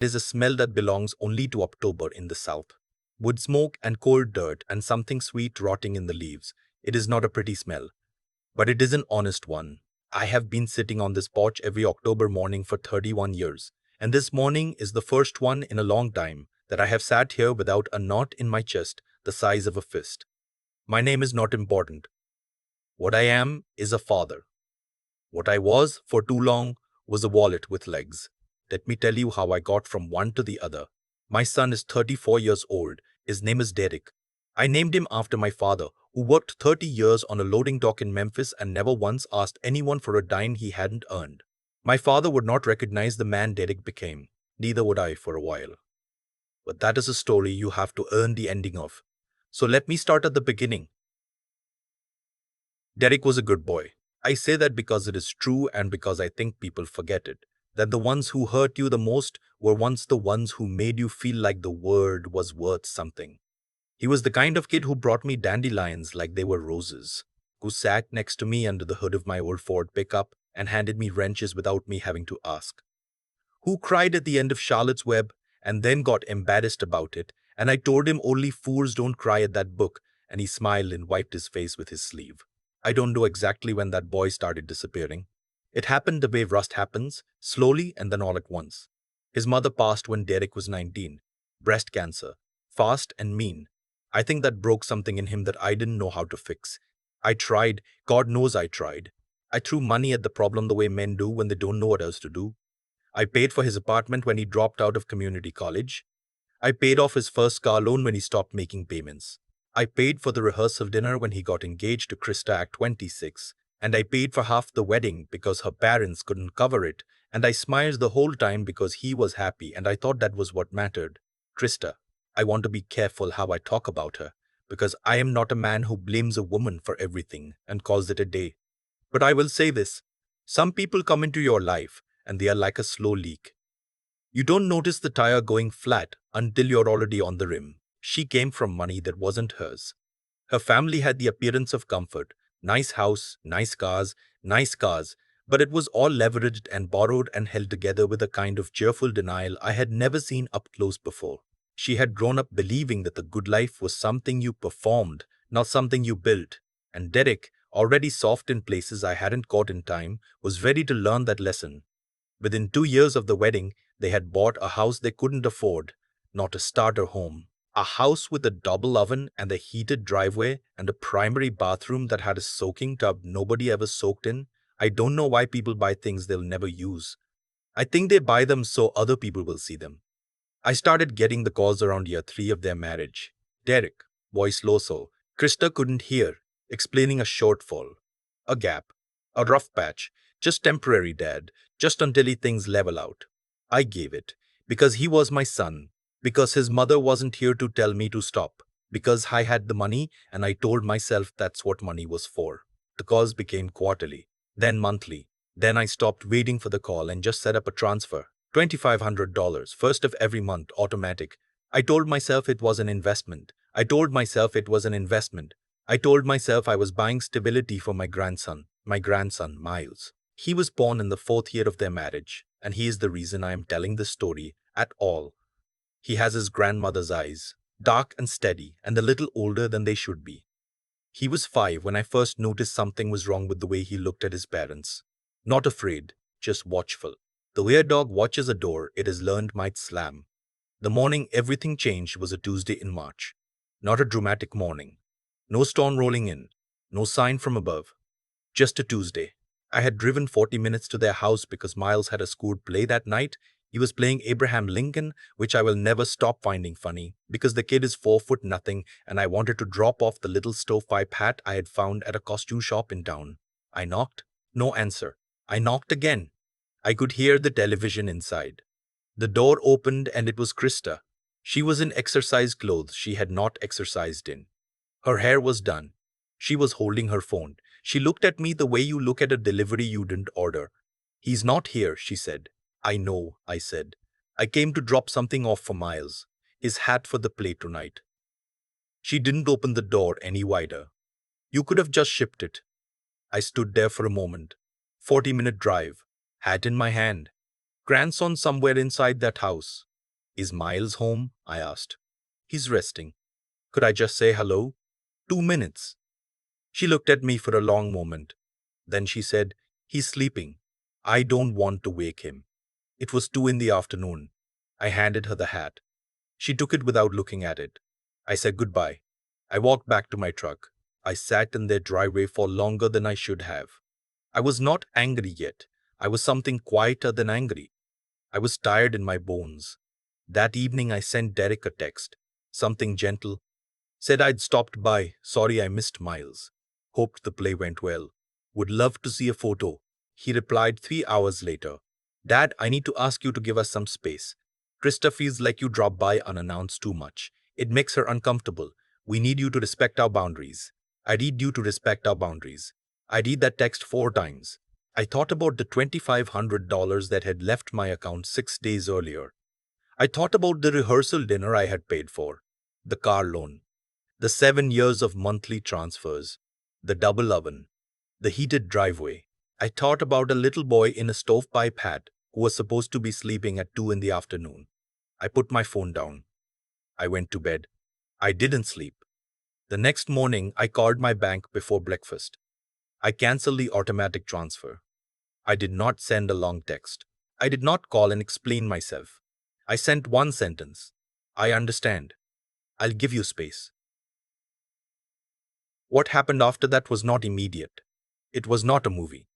It is a smell that belongs only to October in the South. Wood smoke and cold dirt and something sweet rotting in the leaves. It is not a pretty smell, but it is an honest one. I have been sitting on this porch every October morning for 31 years, and this morning is the first one in a long time that I have sat here without a knot in my chest the size of a fist. My name is not important. What I am is a father. What I was for too long was a wallet with legs. Let me tell you how I got from one to the other. My son is 34 years old. His name is Derek. I named him after my father, who worked 30 years on a loading dock in Memphis and never once asked anyone for a dime he hadn't earned. My father would not recognize the man Derek became. Neither would I for a while. But that is a story you have to earn the ending of. So let me start at the beginning. Derek was a good boy. I say that because it is true and because I think people forget it. That the ones who hurt you the most were once the ones who made you feel like the word was worth something. He was the kind of kid who brought me dandelions like they were roses, who sat next to me under the hood of my old Ford pickup and handed me wrenches without me having to ask, who cried at the end of Charlotte's Web and then got embarrassed about it, and I told him only fools don't cry at that book, and he smiled and wiped his face with his sleeve. I don't know exactly when that boy started disappearing. It happened the way rust happens, slowly and then all at once. His mother passed when Derek was 19. Breast cancer. Fast and mean. I think that broke something in him that I didn't know how to fix. I tried. God knows I tried. I threw money at the problem the way men do when they don't know what else to do. I paid for his apartment when he dropped out of community college. I paid off his first car loan when he stopped making payments. I paid for the rehearsal dinner when he got engaged to Krista at 26, and I paid for half the wedding because her parents couldn't cover it, and I smiled the whole time because he was happy and I thought that was what mattered. Krista, I want to be careful how I talk about her, because I am not a man who blames a woman for everything and calls it a day. But I will say this, some people come into your life and they are like a slow leak. You don't notice the tire going flat until you're already on the rim. She came from money that wasn't hers. Her family had the appearance of comfort, nice house, nice cars, but it was all leveraged and borrowed and held together with a kind of cheerful denial I had never seen up close before. She had grown up believing that the good life was something you performed, not something you built. And Derek, already soft in places I hadn't caught in time, was ready to learn that lesson. Within 2 years of the wedding, they had bought a house they couldn't afford, not a starter home. A house with a double oven and a heated driveway and a primary bathroom that had a soaking tub nobody ever soaked in. I don't know why people buy things they'll never use. I think they buy them so other people will see them. I started getting the calls around year 3 of their marriage. Derek, voice low so Krista couldn't hear, explaining a shortfall, a gap, a rough patch, just temporary, Dad, just until things level out. I gave it, because he was my son, because his mother wasn't here to tell me to stop, because I had the money and I told myself that's what money was for. The calls became quarterly, then monthly. Then I stopped waiting for the call and just set up a transfer. $2,500, first of every month, automatic. I told myself it was an investment. I told myself it was an investment. I told myself I was buying stability for my grandson, Miles. He was born in the 4th year of their marriage, and he is the reason I am telling this story at all. He has his grandmother's eyes, dark and steady, and a little older than they should be. He was 5 when I first noticed something was wrong with the way he looked at his parents. Not afraid, just watchful. The way a dog watches a door it has learned might slam. The morning everything changed was a Tuesday in March. Not a dramatic morning. No storm rolling in. No sign from above. Just a Tuesday. I had driven 40 minutes to their house because Miles had a school play that night. He was playing Abraham Lincoln, which I will never stop finding funny, because the kid is 4 foot nothing and I wanted to drop off the little stovepipe hat I had found at a costume shop in town. I knocked. No answer. I knocked again. I could hear the television inside. The door opened and it was Krista. She was in exercise clothes she had not exercised in. Her hair was done. She was holding her phone. She looked at me the way you look at a delivery you didn't order. He's not here, she said. I know, I said. I came to drop something off for Miles. His hat for the play tonight. She didn't open the door any wider. You could have just shipped it. I stood there for a moment. 40-minute drive. Hat in my hand. Grandson somewhere inside that house. Is Miles home? I asked. He's resting. Could I just say hello? 2 minutes. She looked at me for a long moment. Then she said, He's sleeping. I don't want to wake him. It was 2 in the afternoon. I handed her the hat. She took it without looking at it. I said goodbye. I walked back to my truck. I sat in their driveway for longer than I should have. I was not angry yet. I was something quieter than angry. I was tired in my bones. That evening I sent Derek a text. Something gentle. Said I'd stopped by. Sorry I missed Miles. Hoped the play went well. Would love to see a photo. He replied 3 hours later. Dad, I need to ask you to give us some space. Krista feels like you drop by unannounced too much. It makes her uncomfortable. We need you to respect our boundaries. I need you to respect our boundaries. I read that text 4 times. I thought about the $2,500 that had left my account 6 days earlier. I thought about the rehearsal dinner I had paid for, the car loan, the 7 years of monthly transfers, the double oven, the heated driveway. I thought about a little boy in a stovepipe hat who was supposed to be sleeping at 2 in the afternoon. I put my phone down. I went to bed. I didn't sleep. The next morning, I called my bank before breakfast. I canceled the automatic transfer. I did not send a long text. I did not call and explain myself. I sent one sentence. I understand. I'll give you space. What happened after that was not immediate. It was not a movie.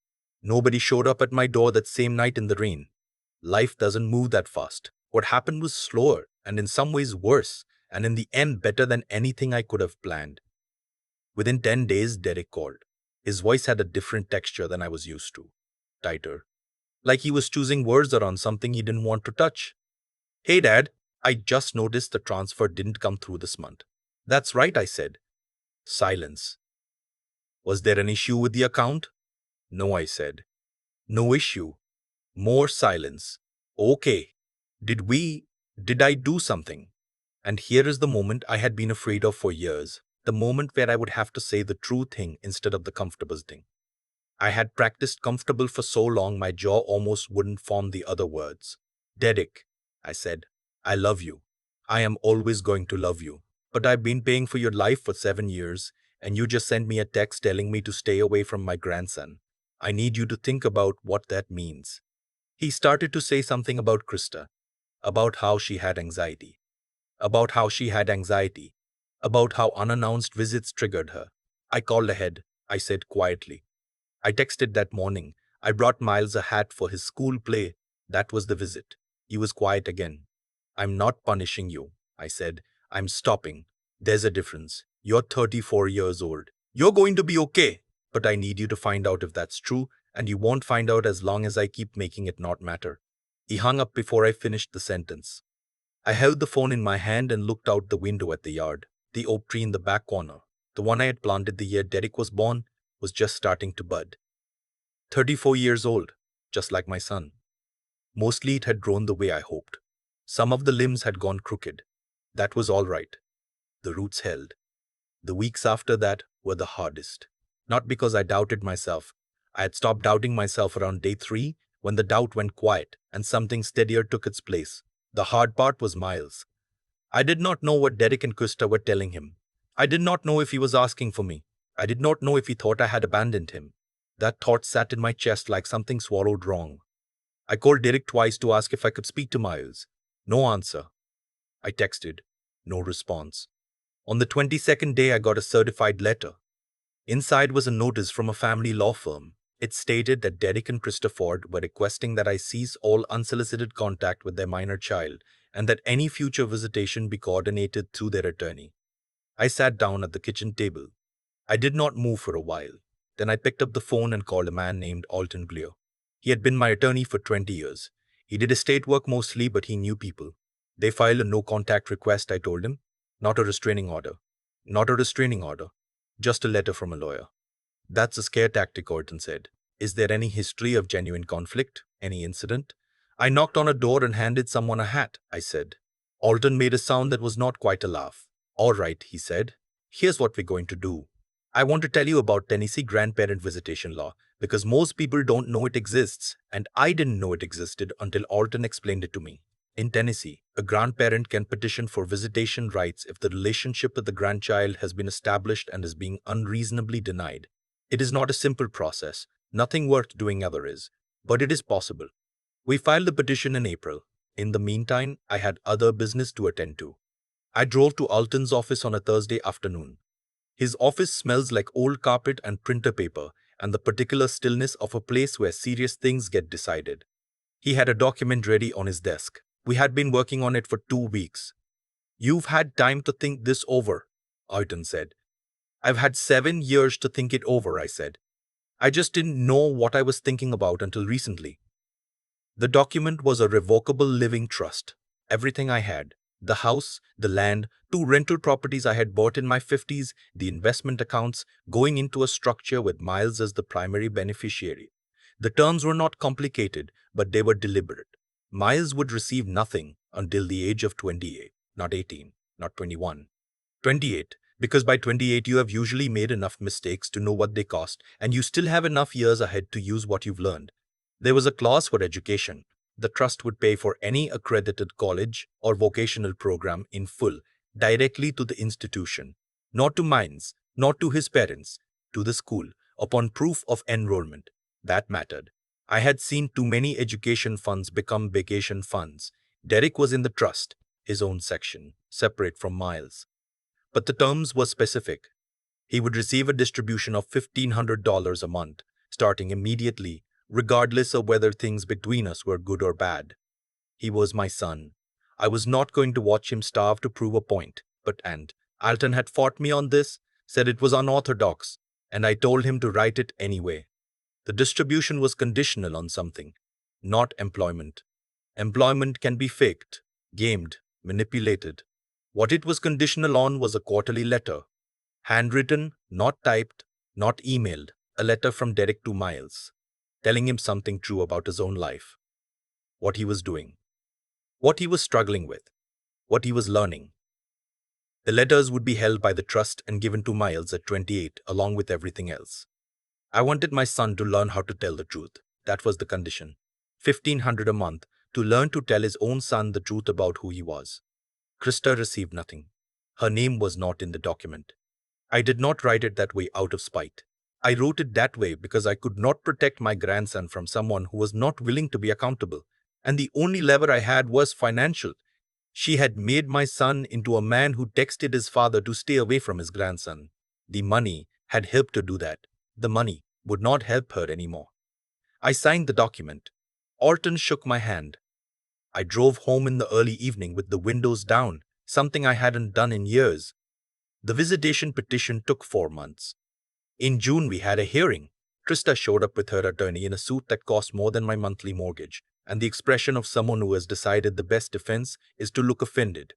Nobody showed up at my door that same night in the rain. Life doesn't move that fast. What happened was slower and in some ways worse, and in the end better than anything I could have planned. Within 10 days, Derek called. His voice had a different texture than I was used to. Tighter. Like he was choosing words around something he didn't want to touch. Hey Dad, I just noticed the transfer didn't come through this month. That's right, I said. Silence. Was there an issue with the account? No, I said. No issue. More silence. Okay. Did I do something? And here is the moment I had been afraid of for years. The moment where I would have to say the true thing instead of the comfortable thing. I had practiced comfortable for so long my jaw almost wouldn't form the other words. Derek, I said, I love you. I am always going to love you. But I've been paying for your life for 7 years, and you just sent me a text telling me to stay away from my grandson. I need you to think about what that means. He started to say something about Krista, about how she had anxiety, about how she had anxiety, about how unannounced visits triggered her. I called ahead, I said quietly. I texted that morning. I brought Miles a hat for his school play. That was the visit. He was quiet again. I'm not punishing you, I said. I'm stopping. There's a difference. You're 34 years old. You're going to be okay. But I need you to find out if that's true, and you won't find out as long as I keep making it not matter. He hung up before I finished the sentence. I held the phone in my hand and looked out the window at the yard. The oak tree in the back corner, the one I had planted the year Derek was born, was just starting to bud. 34 years old, just like my son. Mostly it had grown the way I hoped. Some of the limbs had gone crooked. That was all right. The roots held. The weeks after that were the hardest. Not because I doubted myself. I had stopped doubting myself around day 3 when the doubt went quiet and something steadier took its place. The hard part was Miles. I did not know what Derek and Krista were telling him. I did not know if he was asking for me. I did not know if he thought I had abandoned him. That thought sat in my chest like something swallowed wrong. I called Derek twice to ask if I could speak to Miles. No answer. I texted. No response. On the 22nd day, I got a certified letter. Inside was a notice from a family law firm. It stated that Derek and Krista Ford were requesting that I cease all unsolicited contact with their minor child and that any future visitation be coordinated through their attorney. I sat down at the kitchen table. I did not move for a while. Then I picked up the phone and called a man named Alton Blear. He had been my attorney for 20 years. He did estate work mostly, but he knew people. They filed a no-contact request, I told him. Not a restraining order. Not a restraining order. Just a letter from a lawyer. That's a scare tactic, Alton said. Is there any history of genuine conflict? Any incident? I knocked on a door and handed someone a hat, I said. Alton made a sound that was not quite a laugh. All right, he said. Here's what we're going to do. I want to tell you about Tennessee grandparent visitation law because most people don't know it exists, and I didn't know it existed until Alton explained it to me. In Tennessee, a grandparent can petition for visitation rights if the relationship with the grandchild has been established and is being unreasonably denied. It is not a simple process, nothing worth doing ever is, but it is possible. We filed the petition in April. In the meantime, I had other business to attend to. I drove to Alton's office on a Thursday afternoon. His office smells like old carpet and printer paper, and the particular stillness of a place where serious things get decided. He had a document ready on his desk. We had been working on it for 2 weeks. You've had time to think this over, Alton said. I've had 7 years to think it over, I said. I just didn't know what I was thinking about until recently. The document was a revocable living trust. Everything I had, the house, the land, 2 rental properties I had bought in my 50s, the investment accounts, going into a structure with Miles as the primary beneficiary. The terms were not complicated, but they were deliberate. Miles would receive nothing until the age of 28, not 18, not 21. 28, because by 28 you have usually made enough mistakes to know what they cost, and you still have enough years ahead to use what you've learned. There was a clause for education. The trust would pay for any accredited college or vocational program in full, directly to the institution, not to Miles, not to his parents, to the school, upon proof of enrollment. That mattered. I had seen too many education funds become vacation funds. Derek was in the trust, his own section, separate from Miles. But the terms were specific. He would receive a distribution of $1,500 a month, starting immediately, regardless of whether things between us were good or bad. He was my son. I was not going to watch him starve to prove a point, but Alton had fought me on this, said it was unorthodox, and I told him to write it anyway. The distribution was conditional on something, not employment. Employment can be faked, gamed, manipulated. What it was conditional on was a quarterly letter. Handwritten, not typed, not emailed, a letter from Derek to Miles, telling him something true about his own life, what he was doing, what he was struggling with, what he was learning. The letters would be held by the trust and given to Miles at 28, along with everything else. I wanted my son to learn how to tell the truth. That was the condition. $1,500 a month to learn to tell his own son the truth about who he was. Krista received nothing. Her name was not in the document. I did not write it that way out of spite. I wrote it that way because I could not protect my grandson from someone who was not willing to be accountable. And the only lever I had was financial. She had made my son into a man who texted his father to stay away from his grandson. The money had helped to do that. The money would not help her anymore. I signed the document. Alton shook my hand. I drove home in the early evening with the windows down, something I hadn't done in years. The visitation petition took 4 months. In June, we had a hearing. Krista showed up with her attorney in a suit that cost more than my monthly mortgage, and the expression of someone who has decided the best defense is to look offended.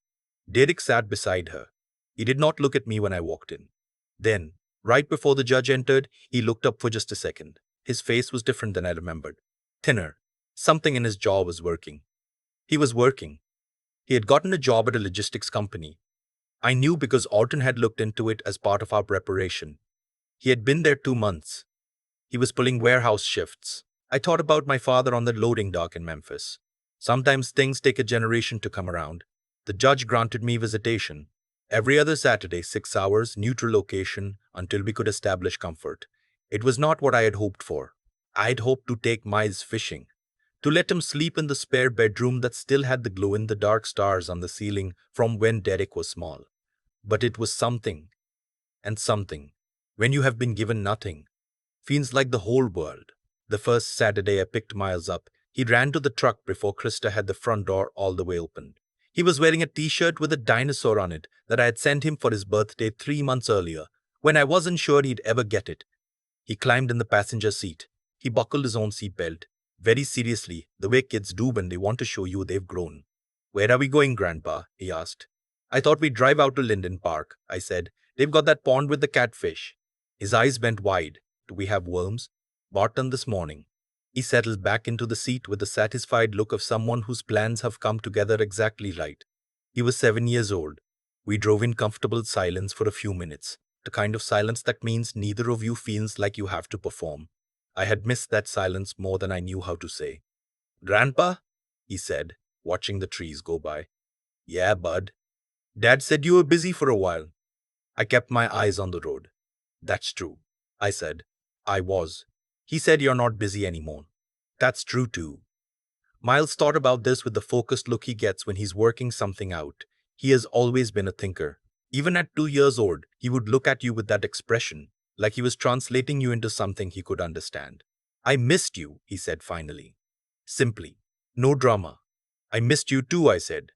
Derek sat beside her. He did not look at me when I walked in. Then, right before the judge entered, he looked up for just a second. His face was different than I remembered. Thinner. Something in his jaw was working. He was working. He had gotten a job at a logistics company. I knew because Alton had looked into it as part of our preparation. He had been there 2 months. He was pulling warehouse shifts. I thought about my father on the loading dock in Memphis. Sometimes things take a generation to come around. The judge granted me visitation. Every other Saturday, 6 hours, neutral location, until we could establish comfort. It was not what I had hoped for. I had hoped to take Miles fishing, to let him sleep in the spare bedroom that still had the glow-in-the-dark stars on the ceiling from when Derek was small. But it was something, and something, when you have been given nothing, feels like the whole world. The first Saturday I picked Miles up, he ran to the truck before Krista had the front door all the way open. He was wearing a t-shirt with a dinosaur on it that I had sent him for his birthday 3 months earlier, when I wasn't sure he'd ever get it. He climbed in the passenger seat. He buckled his own seatbelt, very seriously, the way kids do when they want to show you they've grown. "Where are we going, Grandpa?" he asked. "I thought we'd drive out to Linden Park," I said. "They've got that pond with the catfish." His eyes went wide. "Do we have worms?" "Barton this morning." He settled back into the seat with the satisfied look of someone whose plans have come together exactly right. He was 7 years old. We drove in comfortable silence for a few minutes, the kind of silence that means neither of you feels like you have to perform. I had missed that silence more than I knew how to say. "Grandpa?" he said. watching the trees go by. Yeah, bud. Dad said you were busy for a while. I kept my eyes on the road. That's true, I said. I was. He said you're not busy anymore. That's true too. Miles thought about this with the focused look he gets when he's working something out. He has always been a thinker. Even at 2 years old, he would look at you with that expression, like he was translating you into something he could understand. I missed you, he said finally. Simply. No drama. I missed you too, I said.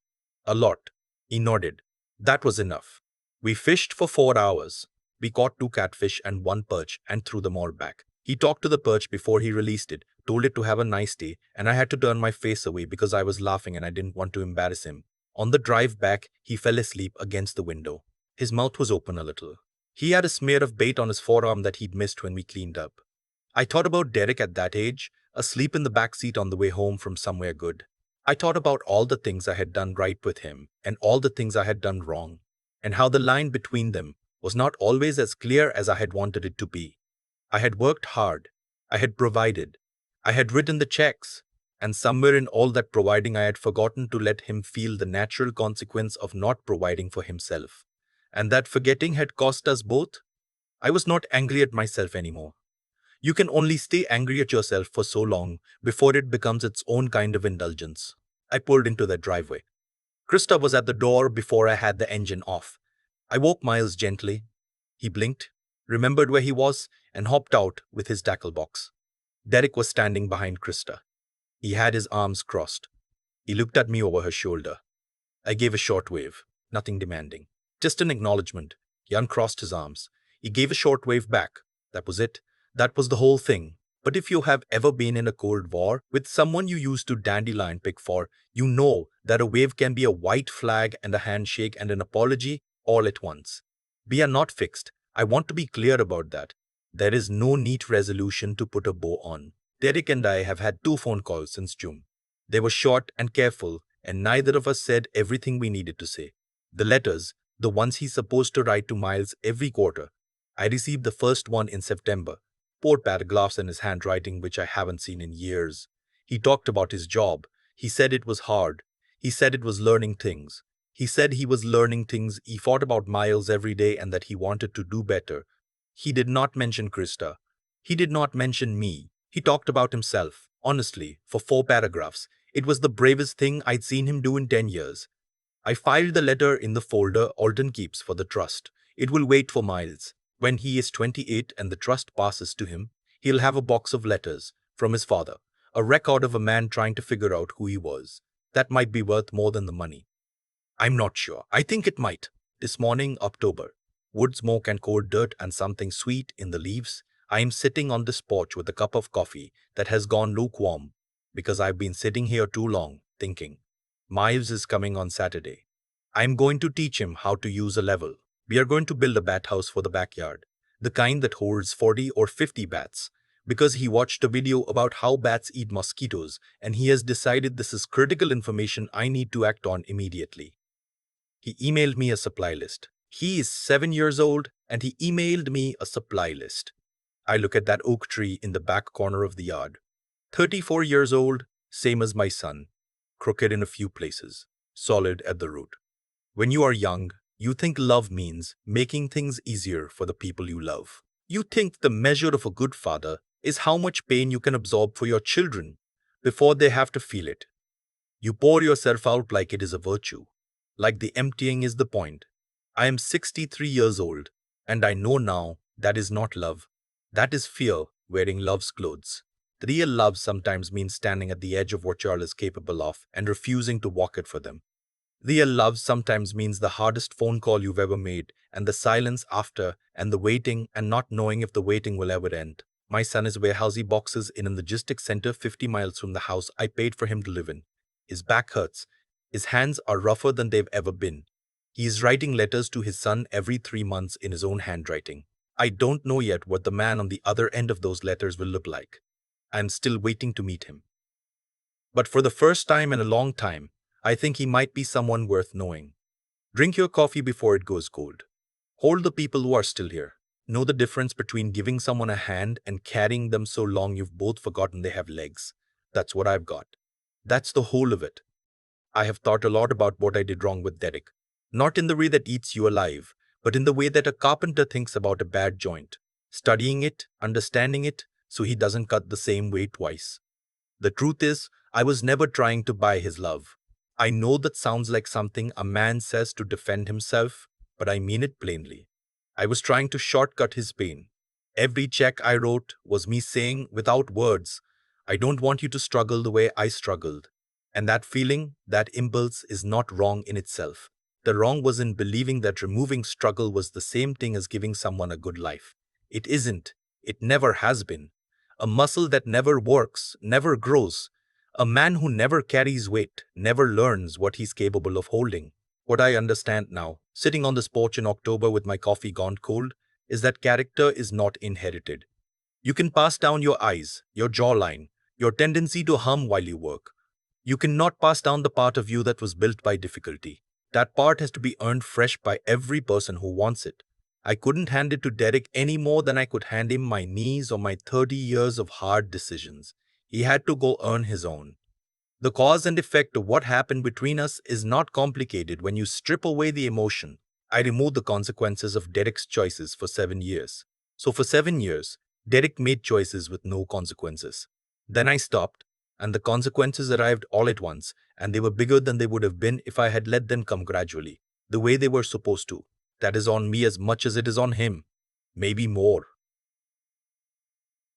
A lot. He nodded. That was enough. We fished for 4 hours. We caught 2 catfish and 1 perch and threw them all back. He talked to the perch before he released it, told it to have a nice day, and I had to turn my face away because I was laughing and I didn't want to embarrass him. On the drive back, he fell asleep against the window. His mouth was open a little. He had a smear of bait on his forearm that he'd missed when we cleaned up. I thought about Derek at that age, asleep in the back seat on the way home from somewhere good. I thought about all the things I had done right with him and all the things I had done wrong, and how the line between them was not always as clear as I had wanted it to be. I had worked hard. I had provided. I had written the checks. And somewhere in all that providing, I had forgotten to let him feel the natural consequence of not providing for himself. And that forgetting had cost us both. I was not angry at myself anymore. You can only stay angry at yourself for so long before it becomes its own kind of indulgence. I pulled into the driveway. Krista was at the door before I had the engine off. I woke Miles gently. He blinked, remembered where he was, and hopped out with his tackle box. Derek was standing behind Krista. He had his arms crossed. He looked at me over her shoulder. I gave a short wave, nothing demanding. Just an acknowledgement. He uncrossed his arms. He gave a short wave back. That was it. That was the whole thing. But if you have ever been in a Cold War with someone you used to dandelion pick for, you know that a wave can be a white flag and a handshake and an apology all at once. We are not fixed. I want to be clear about that. There is no neat resolution to put a bow on. Derek and I have had 2 phone calls since June. They were short and careful, and neither of us said everything we needed to say. The letters, the ones he's supposed to write to Miles every quarter. I received the first one in September. 4 paragraphs in his handwriting which I haven't seen in years. He talked about his job. He said it was hard. He said it was learning things. He said he was learning things. He thought about Miles every day and that he wanted to do better. He did not mention Krista. He did not mention me. He talked about himself. Honestly, for 4 paragraphs, it was the bravest thing I'd seen him do in 10 years. I filed the letter in the folder Alton keeps for the trust. It will wait for Miles. When he is 28 and the trust passes to him, he'll have a box of letters from his father, a record of a man trying to figure out who he was. That might be worth more than the money. I'm not sure. I think it might. This morning, October. Wood smoke and cold dirt and something sweet in the leaves. I am sitting on this porch with a cup of coffee that has gone lukewarm because I've been sitting here too long, thinking. Miles is coming on Saturday. I'm going to teach him how to use a level. We are going to build a bat house for the backyard, the kind that holds 40 or 50 bats, because he watched a video about how bats eat mosquitoes and he has decided this is critical information I need to act on immediately. He emailed me a supply list. He is 7 years old and he emailed me a supply list. I look at that oak tree in the back corner of the yard. 34 years old, same as my son. Crooked in a few places, solid at the root. When you are young, you think love means making things easier for the people you love. You think the measure of a good father is how much pain you can absorb for your children before they have to feel it. You pour yourself out like it is a virtue, like the emptying is the point. I am 63 years old, and I know now that is not love. That is fear wearing love's clothes. The real love sometimes means standing at the edge of what you're is capable of and refusing to walk it for them. Real love sometimes means the hardest phone call you've ever made, and the silence after, and the waiting, and not knowing if the waiting will ever end. My son is warehousey boxes in a logistics center 50 miles from the house I paid for him to live in. His back hurts. His hands are rougher than they've ever been. He is writing letters to his son every 3 months in his own handwriting. I don't know yet what the man on the other end of those letters will look like. I am still waiting to meet him. But for the first time in a long time, I think he might be someone worth knowing. Drink your coffee before it goes cold. Hold the people who are still here. Know the difference between giving someone a hand and carrying them so long you've both forgotten they have legs. That's what I've got. That's the whole of it. I have thought a lot about what I did wrong with Derek. Not in the way that eats you alive, but in the way that a carpenter thinks about a bad joint, studying it, understanding it, so he doesn't cut the same way twice. The truth is, I was never trying to buy his love. I know that sounds like something a man says to defend himself, but I mean it plainly. I was trying to shortcut his pain. Every check I wrote was me saying, without words, I don't want you to struggle the way I struggled. And that feeling, that impulse, is not wrong in itself. The wrong was in believing that removing struggle was the same thing as giving someone a good life. It isn't. It never has been. A muscle that never works, never grows. A man who never carries weight, never learns what he's capable of holding. What I understand now, sitting on this porch in October with my coffee gone cold, is that character is not inherited. You can pass down your eyes, your jawline, your tendency to hum while you work. You cannot pass down the part of you that was built by difficulty. That part has to be earned fresh by every person who wants it. I couldn't hand it to Derek any more than I could hand him my knees or my 30 years of hard decisions. He had to go earn his own. The cause and effect of what happened between us is not complicated when you strip away the emotion. I removed the consequences of Derek's choices for 7 years. So for 7 years, Derek made choices with no consequences. Then I stopped, and the consequences arrived all at once, and they were bigger than they would have been if I had let them come gradually, the way they were supposed to. That is on me as much as it is on him. Maybe more.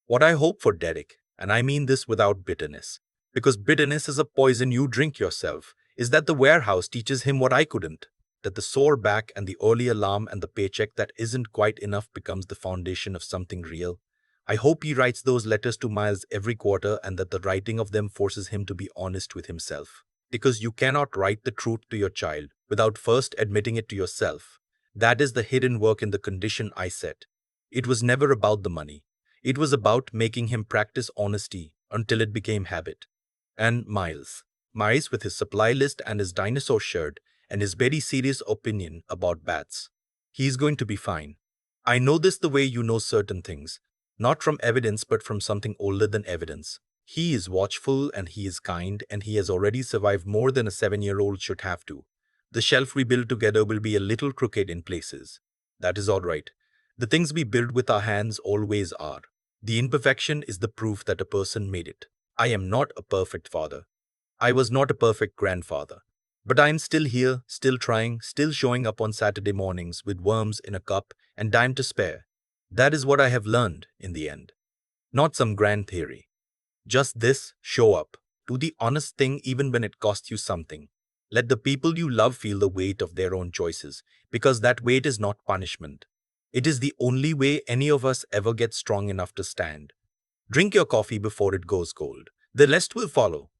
What I hope for Derek, and I mean this without bitterness, because bitterness is a poison you drink yourself, is that the warehouse teaches him what I couldn't, that the sore back and the early alarm and the paycheck that isn't quite enough becomes the foundation of something real. I hope he writes those letters to Miles every quarter and that the writing of them forces him to be honest with himself. Because you cannot write the truth to your child without first admitting it to yourself. That is the hidden work in the condition I set. It was never about the money. It was about making him practice honesty until it became habit. And Miles with his supply list and his dinosaur shirt and his very serious opinion about bats. He's going to be fine. I know this the way you know certain things, not from evidence but from something older than evidence. He is watchful and he is kind and he has already survived more than a 7-year-old should have to. The shelf we build together will be a little crooked in places. That is all right. The things we build with our hands always are. The imperfection is the proof that a person made it. I am not a perfect father. I was not a perfect grandfather. But I am still here, still trying, still showing up on Saturday mornings with worms in a cup and dime to spare. That is what I have learned in the end. Not some grand theory. Just this: show up. Do the honest thing even when it costs you something. Let the people you love feel the weight of their own choices, because that weight is not punishment. It is the only way any of us ever get strong enough to stand. Drink your coffee before it goes cold. The rest will follow.